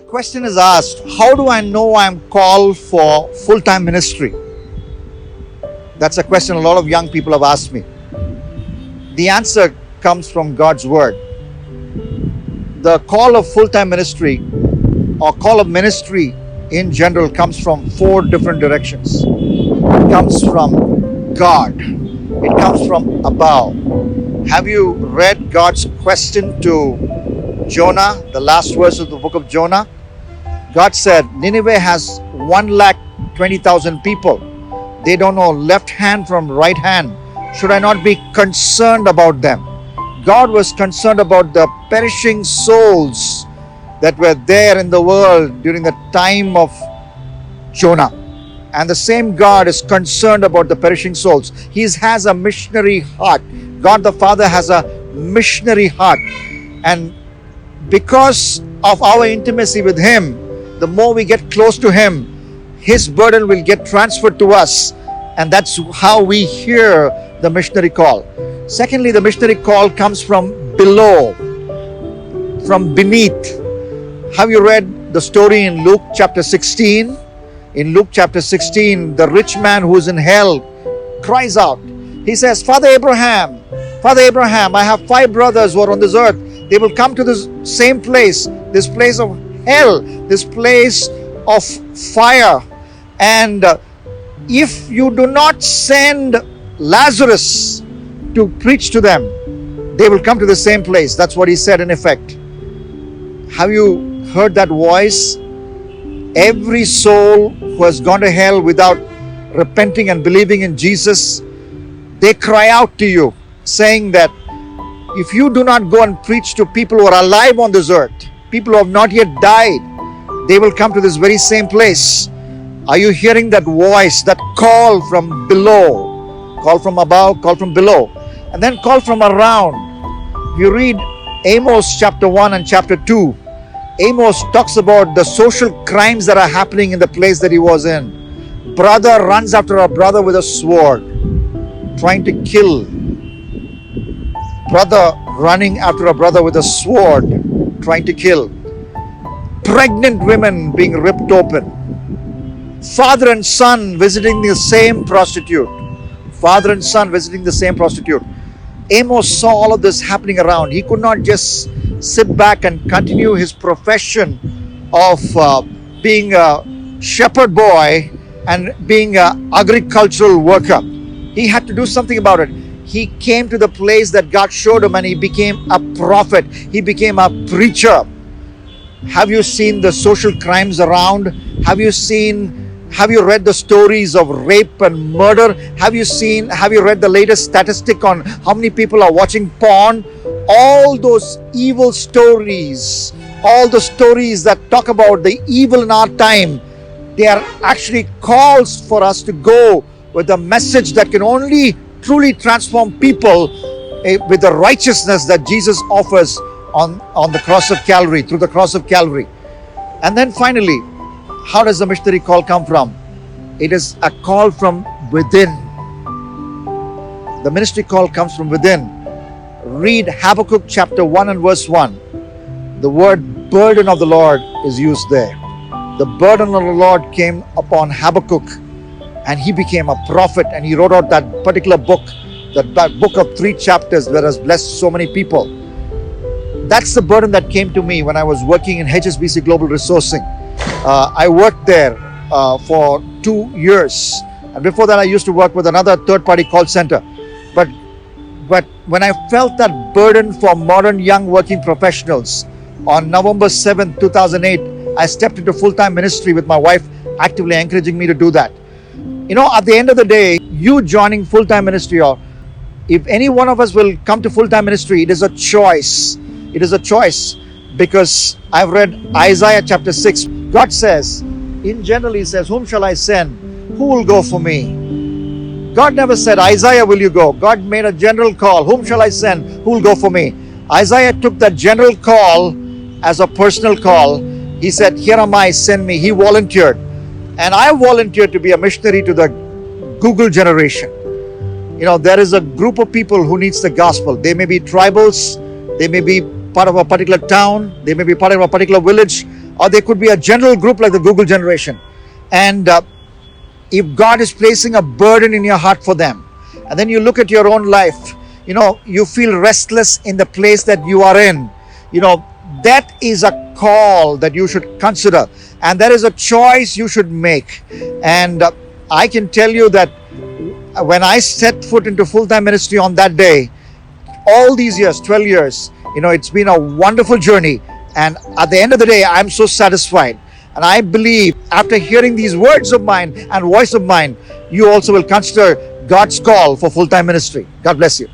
question is asked, how do I know I'm called for full-time ministry? That's a question a lot of young people have asked me. The answer comes from God's word. The call of full-time ministry or call of ministry in general comes from four different directions. It comes from God. It comes from above. Have you read God's question to Jonah, the last verse of the book of Jonah? God said, Nineveh has 120,000 people. They don't know left hand from right hand. Should I not be concerned about them? God was concerned about the perishing souls that were there in the world during the time of Jonah. And the same God is concerned about the perishing souls. He has a missionary heart. God the Father has a missionary heart. And because of our intimacy with Him, the more we get close to Him, His burden will get transferred to us. And that's how we hear the missionary call. Secondly, the missionary call comes from below, from beneath. Have you read the story in Luke chapter 16? In Luke chapter 16, the rich man who is in hell cries out. He says, Father Abraham, I have 5 brothers who are on this earth. They will come to this same place, this place of hell, this place of fire. And if you do not send Lazarus to preach to them, they will come to the same place. That's what he said in effect. Have you heard that voice? Every soul who has gone to hell without repenting and believing in Jesus, they cry out to you, saying that if you do not go and preach to people who are alive on this earth, people who have not yet died, they will come to this very same place. Are you hearing that voice, that call from below? Call from above, call from below, and then call from around. You read Amos chapter 1 and chapter 2. Amos talks about the social crimes that are happening in the place that he was in. Brother runs after a brother with a sword, trying to kill. Brother running after a brother with a sword, trying to kill. Pregnant women being ripped open. Father and son visiting the same prostitute. Father and son visiting the same prostitute. Amos saw all of this happening around. He could not just sit back and continue his profession of being a shepherd boy and being an agricultural worker. He had to do something about it. He came to the place that God showed him and he became a prophet. He became a preacher. Have you seen the social crimes around? Have you read the stories of rape and murder? Have you read the latest statistic on how many people are watching porn? All those evil stories, all the stories that talk about the evil in our time, they are actually calls for us to go with a message that can only truly transform people with the righteousness that Jesus offers on the cross of Calvary, through the cross of Calvary. And then finally, how does the missionary call come from? It is a call from within. The ministry call comes from within. Read Habakkuk chapter 1 and verse 1. The word burden of the Lord is used there. The burden of the Lord came upon Habakkuk and he became a prophet and he wrote out that particular book, that book of 3 chapters that has blessed so many people. That's the burden that came to me when I was working in HSBC Global Resourcing. I worked there for 2 years, and before that I used to work with another third-party call center. But when I felt that burden for modern young working professionals, on November 7th, 2008, I stepped into full-time ministry with my wife actively encouraging me to do that. You know, at the end of the day, you joining full-time ministry, or if any one of us will come to full-time ministry, it is a choice. It is a choice, because I've read Isaiah chapter 6. God says, in general, He says, whom shall I send? Who will go for me? God never said, Isaiah, will you go? God made a general call. Whom shall I send? Who will go for me? Isaiah took that general call as a personal call. He said, here am I, send me. He volunteered. And I volunteered to be a missionary to the Google generation. You know, there is a group of people who needs the gospel. They may be tribals. They may be part of a particular town. They may be part of a particular village. or there could be a general group like the Google generation. And if God is placing a burden in your heart for them, and then you look at your own life, you feel restless in the place that you are in, that is a call that you should consider, and that is a choice you should make. And I can tell you that when I set foot into full-time ministry on that day, all these years, 12 years, it's been a wonderful journey. And at the end of the day, I'm so satisfied. And I believe after hearing these words of mine and voice of mine, you also will consider God's call for full-time ministry. God bless you.